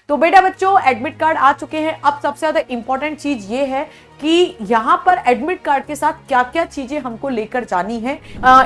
तो बेटा बच्चों एडमिट कार्ड आ चुके हैं। अब सबसे ज्यादा इंपॉर्टेंट चीज ये है कि यहां पर एडमिट कार्ड के साथ क्या क्या चीजें हमको लेकर जानी है।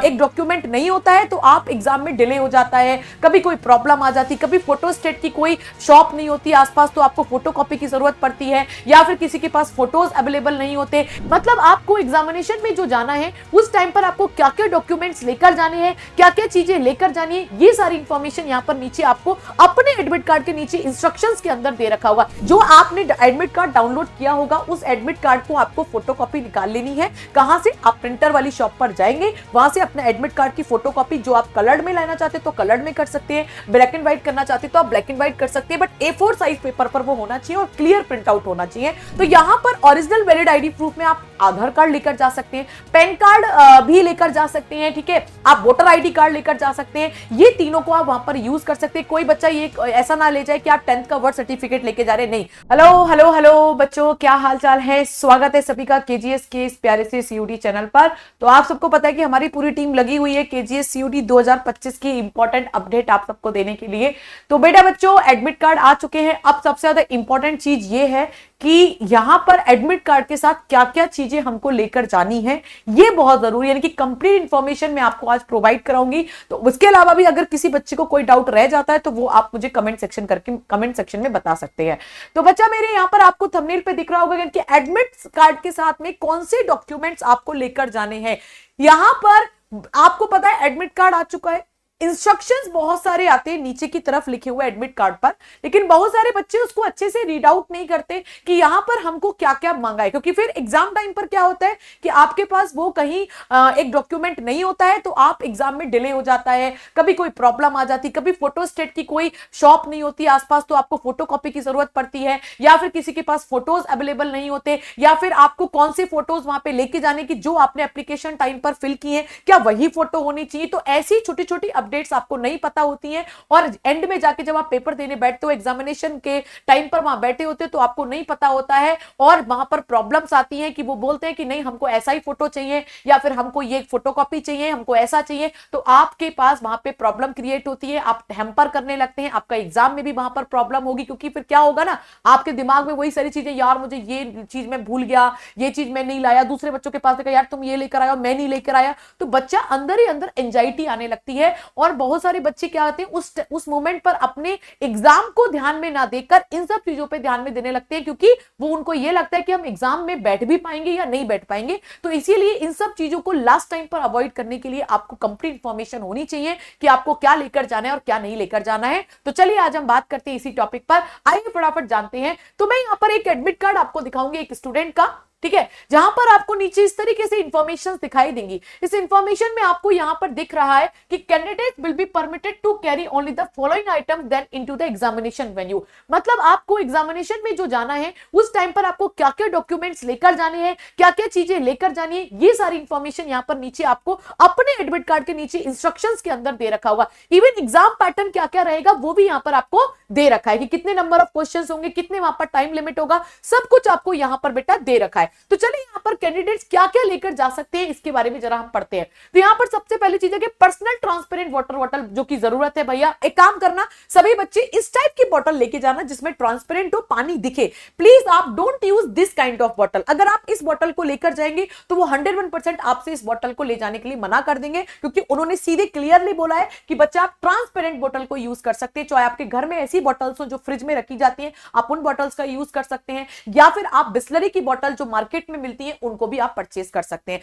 एक डॉक्यूमेंट नहीं होता है तो आप एग्जाम में डिले हो जाता है, कभी कोई प्रॉब्लम आ जाती, कभी फोटोस्टेट की कोई शॉप नहीं होती आसपास तो आपको फोटोकॉपी की जरूरत पड़ती है, या फिर किसी के पास फोटोज अवेलेबल नहीं होते। मतलब आपको एग्जामिनेशन में जो जाना है उस टाइम पर आपको क्या क्या डॉक्यूमेंट्स लेकर जाने हैं, क्या क्या चीजें लेकर जानी है, ये सारी इंफॉर्मेशन यहाँ पर नीचे आपको अपने एडमिट कार्ड के नीचे इंस्ट्रक्शंस के अंदर दे रखा होगा। जो आपने एडमिट कार्ड डाउनलोड किया होगा उस एडमिट कार्ड को आपको फोटोकॉपी निकाल लेनी है। कहां से? आप प्रिंटर वाली शॉप पर जाएंगे, वहां से अपने एडमिट कार्ड की फोटोकॉपी जो आप कलर्ड में लेना चाहते हैं तो कलर्ड में कर सकते हैं, ब्लैक एंड व्हाइट करना चाहते हैं तो आप ब्लैक एंड व्हाइट कर सकते हैं, बट A4 साइज पेपर पर वो होना चाहिए और क्लियर प्रिंट आउट होना चाहिए। तो यहां पर ओरिजिनल वैलिड आईडी प्रूफ में आप आधार कार्ड लेकर जा सकते हैं, पैन कार्ड भी लेकर जा सकते हैं, ठीक है, आप वोटर आईडी कार्ड लेकर जा सकते हैं। ये तीनों को आप वहां पर यूज कर सकते हैं। कोई बच्चा ये ऐसा ना ले जाए कि आप 10th का वर्थ सर्टिफिकेट लेके जा रहे, नहीं। हेलो हेलो हेलो बच्चों, क्या हाल चाल है? स्वागत है सभी का केजीएस के इस प्यारे से सीयूटी चैनल पर। तो आप सबको पता है कि हमारी पूरी टीम लगी हुई है केजीएस सीयूटी 2025 की इंपॉर्टेंट अपडेट आप सबको देने के लिए। तो बेटा बच्चों एडमिट कार्ड आ चुके हैं। अब सबसे ज्यादा इंपॉर्टेंट चीज ये है कि यहां पर एडमिट कार्ड के साथ क्या क्या चीजें हमको लेकर जानी है, ये बहुत जरूरी है, यानी कि कंप्लीट इंफॉर्मेशन मैं आपको आज प्रोवाइड कराऊंगी। तो उसके अलावा भी अगर किसी बच्चे को कोई डाउट रह जाता है तो वो आप मुझे कमेंट सेक्शन में बता सकते हैं। तो बच्चा मेरे यहाँ पर आपको थंबनेल पे दिख रहा होगा कि एडमिट कार्ड के साथ में कौन से डॉक्यूमेंट्स आपको लेकर जाने हैं। यहां पर आपको पता है एडमिट कार्ड आ चुका है, इंस्ट्रक्शंस बहुत सारे आते हैं नीचे की तरफ लिखे हुए एडमिट कार्ड पर, लेकिन बहुत सारे बच्चे उसको अच्छे से रीड आउट नहीं करते कि यहां पर हमको क्या क्या मांगा है, क्योंकि फिर एग्जाम टाइम पर क्या होता है कि आपके पास वो कहीं एक डॉक्यूमेंट नहीं होता है तो आप एग्जाम में डिले हो जाता है, कभी कोई प्रॉब्लम आ जाती, कभी फोटोस्टेट की कोई शॉप नहीं होती आसपास तो आपको फोटोकॉपी की जरूरत पड़ती है, या फिर किसी के पास फोटोज अवेलेबल नहीं होते, या फिर आपको कौन से फोटोज वहां पे लेके जाने की जो आपने एप्लीकेशन टाइम पर फिल की है क्या वही फोटो होनी चाहिए। तो ऐसी छोटी छोटी अपडेट्स आपको नहीं पता होती हैं और एंड में जाके जब आप पेपर देने बैठते हो एग्जामिनेशन के टाइम पर वहां बैठे होते हो तो आपको नहीं पता होता है और वहां पर प्रॉब्लम्स आती हैं कि वो बोलते हैं कि नहीं हमको ऐसा ही फोटो चाहिए या फिर हमको ये फोटोकॉपी चाहिए, हमको ऐसा चाहिए, तो आपके पास वहां पे प्रॉब्लम क्रिएट होती है, आप हैम्पर करने लगते हैं, आपका एग्जाम में भी वहां पर प्रॉब्लम होगी, क्योंकि फिर क्या होगा ना आपके दिमाग में वही सारी चीजें, यार मुझे ये चीज मैं भूल गया, ये चीज मैं नहीं लाया, दूसरे बच्चों के पास देखा यार तुम ये लेकर आया मैं नहीं लेकर आया, तो बच्चा अंदर ही अंदर एंजाइटी आने लगती है। और बहुत सारे बच्चे क्या होते हैं उस मोमेंट पर अपने एग्जाम को ध्यान में ना देकर इन सब चीजों पे ध्यान में देने लगते हैं, क्योंकि वो उनको ये लगता है कि हम एग्जाम में बैठ भी पाएंगे या नहीं बैठ पाएंगे। तो इसीलिए इन सब चीजों को लास्ट टाइम पर अवॉइड करने के लिए आपको कंप्लीट इंफॉर्मेशन होनी चाहिए कि आपको क्या लेकर जाना है और क्या नहीं लेकर जाना है। तो चलिए आज हम बात करते हैं इसी टॉपिक पर, आइए फटाफट जानते हैं। तो मैं यहां पर एक एडमिट कार्ड आपको दिखाऊंगी एक स्टूडेंट का, ठीक है, जहां पर आपको नीचे इस तरीके से इंफॉर्मेशन दिखाई देंगी। इस इंफॉर्मेशन में आपको यहां पर दिख रहा है कि candidate will be permitted to carry only the following item then into the examination venue. मतलब आपको एग्जामिनेशन में जो जाना है उस टाइम पर आपको क्या क्या डॉक्यूमेंट्स लेकर जाने हैं, क्या क्या चीजें लेकर जानी है, ये सारी इंफॉर्मेशन यहां पर नीचे आपको अपने एडमिट कार्ड के नीचे इंस्ट्रक्शंस के अंदर दे रखा होगा। इवन एग्जाम पैटर्न क्या क्या रहेगा वो भी यहां पर आपको दे रखा है कि कितने नंबर ऑफ क्वेश्चंस होंगे, कितने वहां पर टाइम लिमिट होगा, सब कुछ आपको यहां पर बेटा दे रखा है। तो चलिए यहां पर कैंडिडेट्स क्या क्या लेकर जा सकते हैं इसके बारे में जरा हम पढ़ते हैं। तो यहां पर सबसे पहली चीज है कि पर्सनल ट्रांसपेरेंट वाटर बॉटल जो की जरूरत है। भैया एक काम करना, सभी बच्चे इस टाइप की बॉटल लेके जाना जिसमें ट्रांसपेरेंट हो, पानी दिखे। प्लीज आप don't use this kind of bottle. अगर आप इस बॉटल को लेकर जाएंगे तो वो 101% आपसे इस बॉटल को ले जाने के लिए मना कर देंगे, क्योंकि उन्होंने सीधे क्लियरली बोला है कि बच्चा आप ट्रांसपेरेंट बॉटल को यूज कर सकते हैं। चाहे आपके घर में ऐसी बॉटल्स हो जो फ्रिज में रखी जाती हैं, आप उन बॉटल्स का यूज कर सकते हैं, या फिर आप बिस्लरी की बॉटल जो मार्केट में मिलती है उनको भी आप परचेज कर सकते हैं।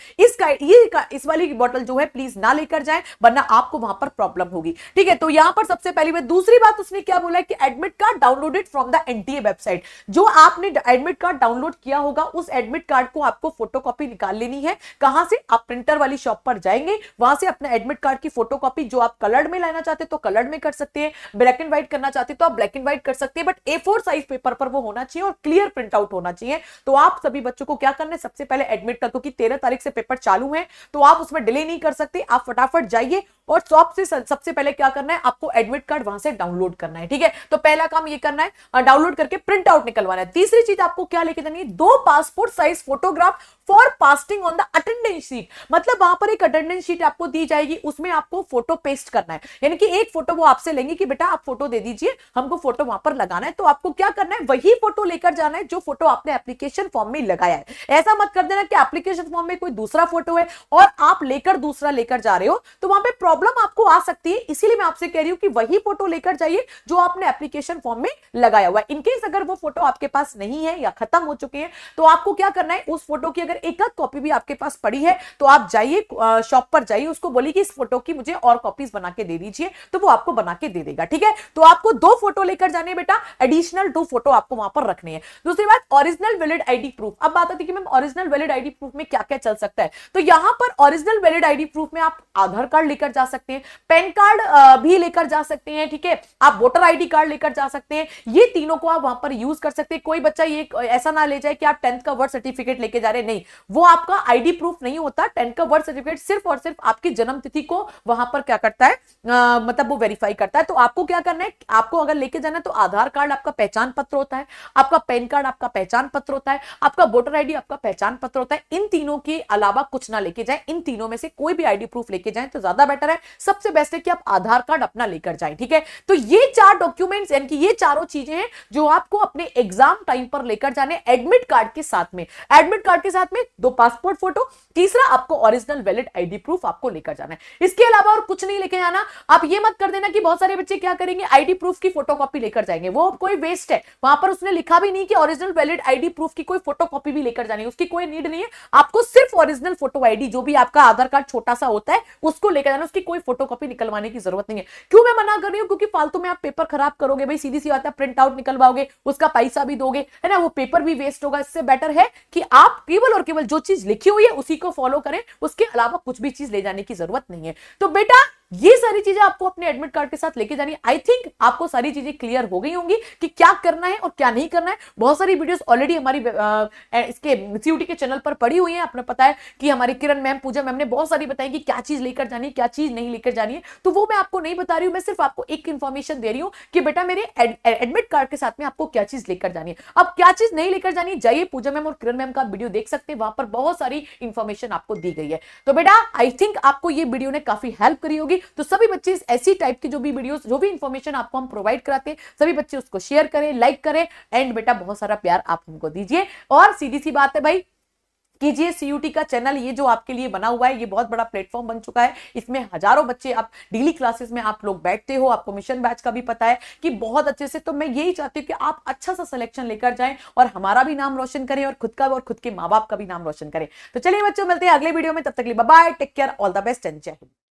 इस वाली बॉटल जो है प्लीज ना लेकर जाएं, वरना आपको वहां पर प्रॉब्लम होगी। ठीक है, तो यहां पर सबसे पहली बात। दूसरी बात उसने क्या बोला है कि admit card downloaded from the NTA website. जो आपने एडमिट कार्ड डाउनलोड किया होगा उस एडमिट कार्ड को आपको फोटोकॉपी निकाल लेनी है। कहां से? आप प्रिंटर वाली शॉप पर जाएंगे, वहां से अपने एडमिट कार्ड की फोटोकॉपी जो आप कलर्ड में लेना चाहते तो कलर्ड में कर सकते हैं, ब्लैक एंड व्हाइट करना चाहते तो आप ब्लैक एंड व्हाइट कर सकते हैं, बट A4 साइज पेपर पर वो होना चाहिए और क्लियर प्रिंट आउट होना चाहिए। तो आप सभी बच्चों को क्या करना है, सबसे पहले एडमिट कार्ड, क्योंकि 13 तारीख से पेपर चालू है तो आप उसमें डिले नहीं कर सकते, आप फटाफट जाइए और शॉप से सबसे पहले क्या करना है, आपको एडमिट कार्ड वहां से डाउनलोड करना है। ठीक है, तो पहला काम ये करना है, डाउनलोड करके प्रिंट आउट निकलवाना है। तीसरी चीज आपको क्या लेके जानी है, 2 passport size photograph for pasting on the attendance sheet. मतलब वहां पर एक अटेंडेंस शीट आपको दी जाएगी, उसमें आपको फोटो पेस्ट करना है, यानी कि एक फोटो वो आपसे लेंगे कि बेटा आप फोटो दे दीजिए, हमको फोटो वहां पर लगाना है। तो आपको क्या करना है, वही फोटो लेकर जाना है जो फोटो आपने एप्लीकेशन फॉर्म में लगाया है। ऐसा मत कर देना कि एप्लीकेशन फॉर्म में कोई दूसरा फोटो है और आप लेकर दूसरा लेकर जा रहे हो, तो वहां पे प्रॉब्लम आपको आ सकती है। इसीलिए मैं आपसे कह रही हूं कि वही फोटो लेकर जाइए जो आपने एप्लीकेशन फॉर्म में लगाया हुआ है। इनकेस अगर वो फोटो आपके पास नहीं है या खत्म हो चुके हैं, तो आपको क्या करना है, उस फोटो की अगर एक आध कॉपी भी आपके पास पड़ी है तो आप जाइए शॉप पर जाइए, उसको बोलिए कि इस फोटो की मुझे और कॉपीज बना के दे दीजिए, तो वो आपको बना के दे देगा। ठीक है, तो आपको 2 फोटो लेकर जाने बेटा, एडिशनल 2 फोटो आपको वहां पर रखने हैं। दूसरी बात, ओरिजिनल वैलिड आईडी प्रूफ। अब बात आती है कि ma'am original valid ID proof में क्या क्या चल सकता है, तो यहां पर ओरिजिनल वैलिड आईडी प्रूफ में आप आधार कार्ड लेकर जा सकते हैं, पैन कार्ड भी लेकर जा सकते हैं। ठीक है, आप वोटर आईडी कार्ड लेकर जा सकते हैं, ये तीनों को आप वहां पर यूज कर सकते हैं। कोई बच्चा ये ऐसा ना ले जाए कि आप 10th का बर्थ सर्टिफिकेट लेके जा रहे हैं, नहीं, वो आपका आईडी प्रूफ नहीं होता। 10th का बर्थ सर्टिफिकेट सिर्फ और सिर्फ आपकी जन्म तिथि को वहां पर क्या करता है, मतलब वो वेरीफाई करता है। तो आपको क्या करना है, आपको अगर लेके जाना है तो आधार कार्ड आपका पहचान पत्र होता है, आपका पैन कार्ड आपका पहचान पत्र होता है, आपका वोटर आईडी आपका पहचान पत्र होता है। इन तीनों के अलावा कुछ ना लेके जाए, इन तीनों में से कोई भी आईडी प्रूफ लेके जाए तो ज्यादा बेटर है। सबसे बेस्ट है कि आप आधार कार्ड अपना लेकर जाएं। ठीक है, तो ये 4 डॉक्यूमेंट्स, यानी कि ये चारों चीजें हैं जो आपको अपने एग्जाम टाइम पर लेकर जाने, एडमिट कार्ड के साथ में। एडमिट कार्ड के साथ में 2 पासपोर्ट फोटो, तीसरा आपको ओरिजिनल वैलिड आईडी प्रूफ आपको लेकर जाना है। इसके अलावा और कुछ नहीं लेके जाना। आप ये मत कर देना कि बहुत सारे बच्चे क्या करेंगे, आईडी प्रूफ की फोटोकॉपी लेकर जाएंगे, वो कोई वेस्ट है। वहां पर उसने लिखा भी नहीं कि ओरिजिनल वैलिड आईडी प्रूफ की कोई फोटोकॉपी भी लेकर जानी है, उसकी कोई नीड नहीं है। आपको सिर्फ ओरिजिनल फोटो आईडी, जो भी आपका आधार कार्ड छोटा सा होता है, उसको लेकर जाना, उसकी कोई फोटोकॉपी निकलवाने की जरूरत नहीं है। क्यों मैं मना कर रही हूं, क्योंकि फालतू में आप पेपर खराब करोगे भाई, सीधी सी बात है, प्रिंट आउट निकलवाओगे, उसका पैसा भी दोगे, है ना, वो पेपर भी वेस्ट होगा। इससे बेटर है कि आप केवल और केवल जो चीज लिखी हुई है उसी को फॉलो करें, उसके अलावा कुछ भी चीज ले जाने की जरूरत नहीं है। तो बेटा ये सारी चीजें आपको अपने एडमिट कार्ड के साथ लेके जानी है। आई थिंक आपको सारी चीजें क्लियर हो गई होंगी कि क्या करना है और क्या नहीं करना है। बहुत सारी वीडियोस ऑलरेडी हमारी इसके सीयूटी के चैनल पर पड़ी हुई है। आपने पता है कि हमारी किरण मैम, पूजा मैम ने बहुत सारी बताई कि क्या चीज लेकर जानी है, क्या चीज नहीं लेकर जानी है, तो वो मैं आपको नहीं बता रही हूं। मैं सिर्फ आपको एक इंफॉर्मेशन दे रही हूं कि बेटा मेरे एडमिट कार्ड के साथ में आपको क्या चीज लेकर जानी है। अब क्या चीज नहीं लेकर जानी है, जाइए पूजा मैम और किरण मैम का वीडियो देख सकते हैं, वहां पर बहुत सारी इंफॉर्मेशन आपको दी गई है। तो बेटा आई थिंक आपको ये वीडियो ने काफी हेल्प करी होगी। तो सभी बच्चे ऐसी टाइप की जो भी वीडियोस, जो भी इंफॉर्मेशन आपको हम प्रोवाइड कराते हैं, सभी बच्चे उसको शेयर करें, लाइक करें, एंड बेटा बहुत सारा प्यार आप हमको दीजिए। और सीधी सी बात है भाई, कीजिए सीयूटी का चैनल, ये जो आपके लिए बना हुआ है, ये बहुत बड़ा प्लेटफॉर्म बन चुका है। इसमें हजारों बच्चे, आप डेली क्लासेस में आप लोग बैठते हो, आपको मिशन बैच का भी पता है कि बहुत अच्छे से। तो मैं यही चाहती हूँ कि आप अच्छा सा सिलेक्शन लेकर जाएं और हमारा भी नाम रोशन करें और खुद का और खुद के माँ बाप का भी नाम रोशन करें। तो चलिए बच्चों, मिलते हैं अगले वीडियो में, तब तक के लिए bye bye, take care, all the best and जय हिंद।